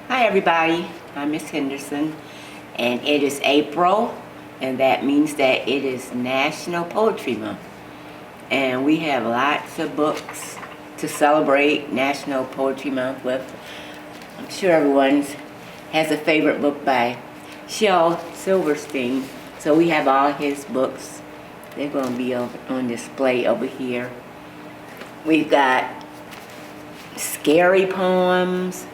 Hi everybody, I'm Miss Henderson, and it is April, and that means that it is National Poetry Month. And we have lots of books to celebrate National Poetry Month with. I'm sure everyone has a favorite book by Shel Silverstein, so we have all his books. They're going to be on display over here. We've got scary poems.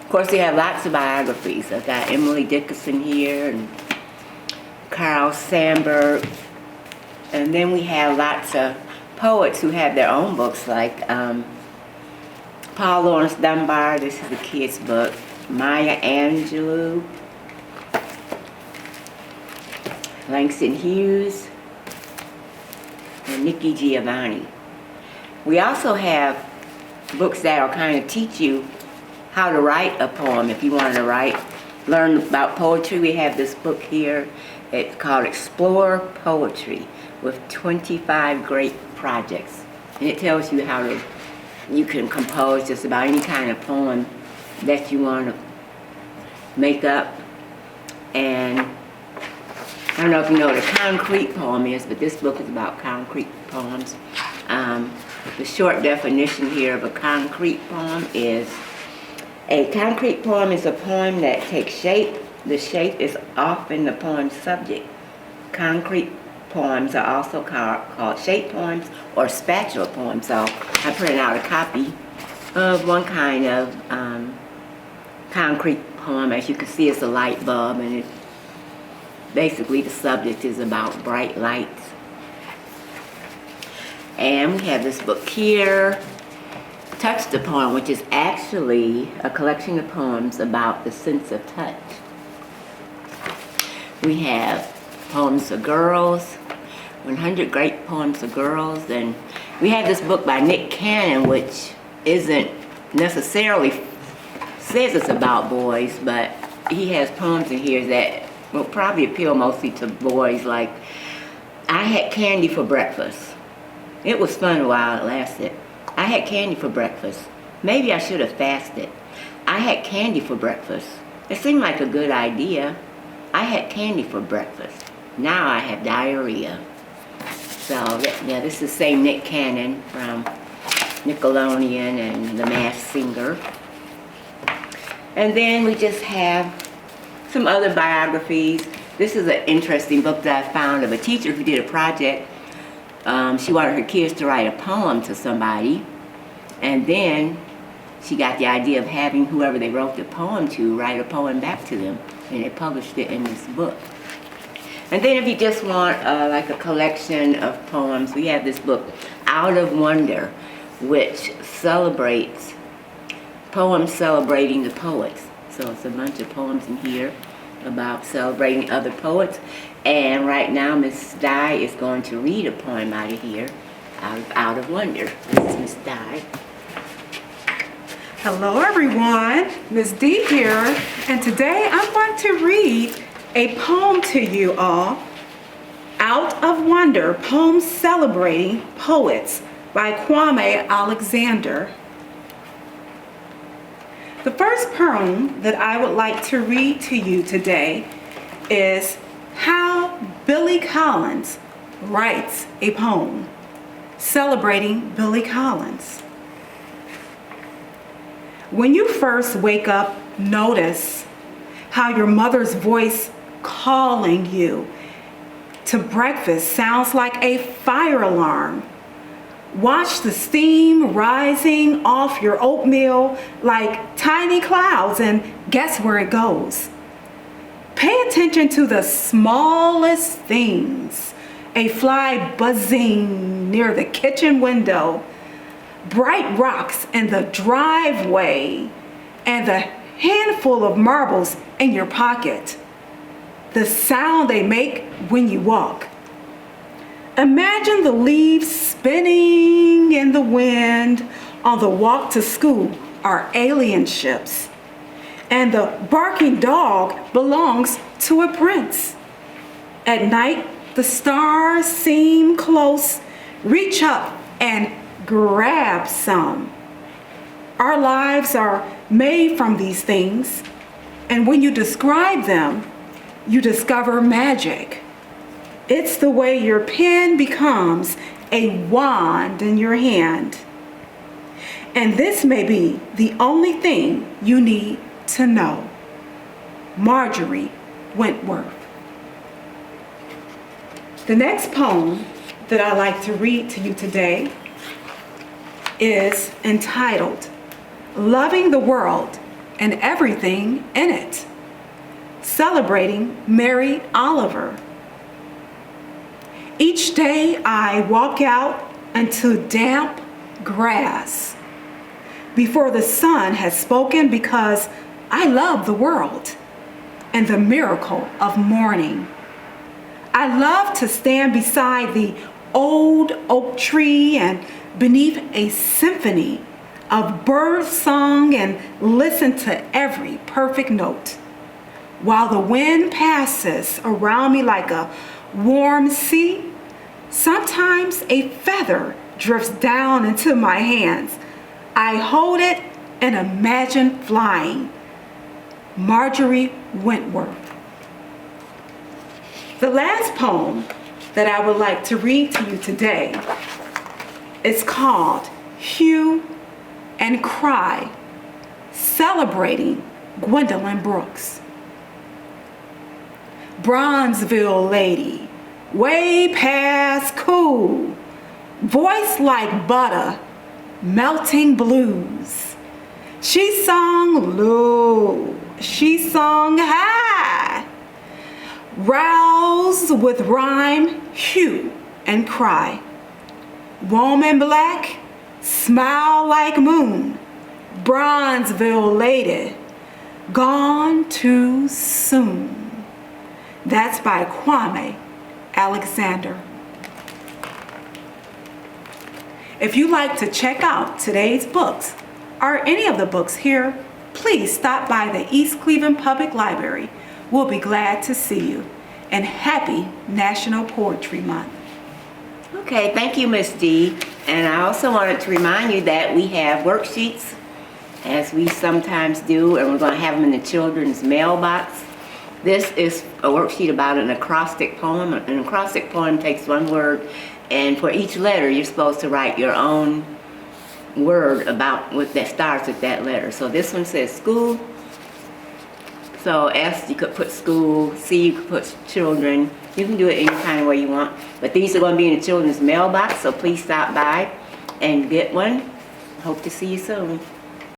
Of course, we have lots of biographies. I've got Emily Dickinson here and Carl Sandburg. And then we have lots of poets who have their own books, like Paul Laurence Dunbar. This is the kids' book. Maya Angelou. Langston Hughes. And Nikki Giovanni. We also have books that will kind of teach you how to write a poem. If you want to learn about poetry, we have this book here. It's called Explore Poetry with 25 great projects. And it tells you how you can compose just about any kind of poem that you want to make up. And I don't know if you know what a concrete poem is, but this book is about concrete poems. The short definition here of a concrete poem is: a concrete poem is a poem that takes shape. The shape is often the poem's subject. Concrete poems are also called shape poems or spatula poems. So I printed out a copy of one kind of concrete poem. As you can see, it's a light bulb, and basically the subject is about bright lights. And we have this book here, Touch the Poem, which is actually a collection of poems about the sense of touch. We have poems for girls, 100 great poems for girls, and we have this book by Nick Cannon, which isn't necessarily says it's about boys, but he has poems in here that will probably appeal mostly to boys, like I had candy for breakfast. It was fun while it lasted. I had candy for breakfast. Maybe I should have fasted. I had candy for breakfast. It seemed like a good idea. I had candy for breakfast. Now I have diarrhea. So, yeah, this is the same Nick Cannon from Nickelodeon and The Masked Singer. And then we just have some other biographies. This is an interesting book that I found of a teacher who did a project. She wanted her kids to write a poem to somebody, and then she got the idea of having whoever they wrote the poem to write a poem back to them, and they published it in this book. And then if you just want like a collection of poems, we have this book, Out of Wonder, which celebrates poems celebrating the poets. So it's a bunch of poems in here about celebrating other poets. And right now, Miss Di is going to read a poem out of here, Out of Wonder. This is Miss Di. Hello everyone, Miss D here, and today I'm going to read a poem to you all, Out of Wonder, Poems Celebrating Poets by Kwame Alexander. The first poem that I would like to read to you today is How Billy Collins Writes a Poem, celebrating Billy Collins. When you first wake up, notice how your mother's voice calling you to breakfast sounds like a fire alarm. Watch the steam rising off your oatmeal like tiny clouds and guess where it goes. Pay attention to the smallest things. A fly buzzing near the kitchen window, bright rocks in the driveway, and the handful of marbles in your pocket. The sound they make when you walk. Imagine the leaves spinning in the wind on the walk to school are alien ships. And the barking dog belongs to a prince. At night, the stars seem close. Reach up and grab some. Our lives are made from these things, and when you describe them, you discover magic. It's the way your pen becomes a wand in your hand. And this may be the only thing you need to know. Marjorie Wentworth. The next poem that I'd like to read to you today is entitled, Loving the World and Everything in It, celebrating Mary Oliver. Each day I walk out into damp grass before the sun has spoken, because I love the world and the miracle of morning. I love to stand beside the old oak tree and beneath a symphony of bird song and listen to every perfect note, while the wind passes around me like a warm sea. Sometimes a feather drifts down into my hands. I hold it and imagine flying. Marjorie Wentworth. The last poem that I would like to read to you today is called Hue and Cry, celebrating Gwendolyn Brooks. Bronzeville lady, way past cool, voice like butter, melting blues. She sung low, she sung high, rouse with rhyme, hue and cry. Woman black, smile like moon, Bronzeville lady, gone too soon. That's by Kwame Alexander. If you'd like to check out today's books or any of the books here, please stop by the East Cleveland Public Library. We'll be glad to see you. And happy National Poetry Month. Okay, thank you, Miss D. And I also wanted to remind you that we have worksheets, as we sometimes do, and we're going to have them in the children's mailbox. This is a worksheet about an acrostic poem. An acrostic poem takes one word, and for each letter, you're supposed to write your own word about what that starts with that letter. So this one says school. So S, you could put school. C, you could put children. You can do it any kind of way you want. But these are going to be in the children's mailbox, so please stop by and get one. Hope to see you soon.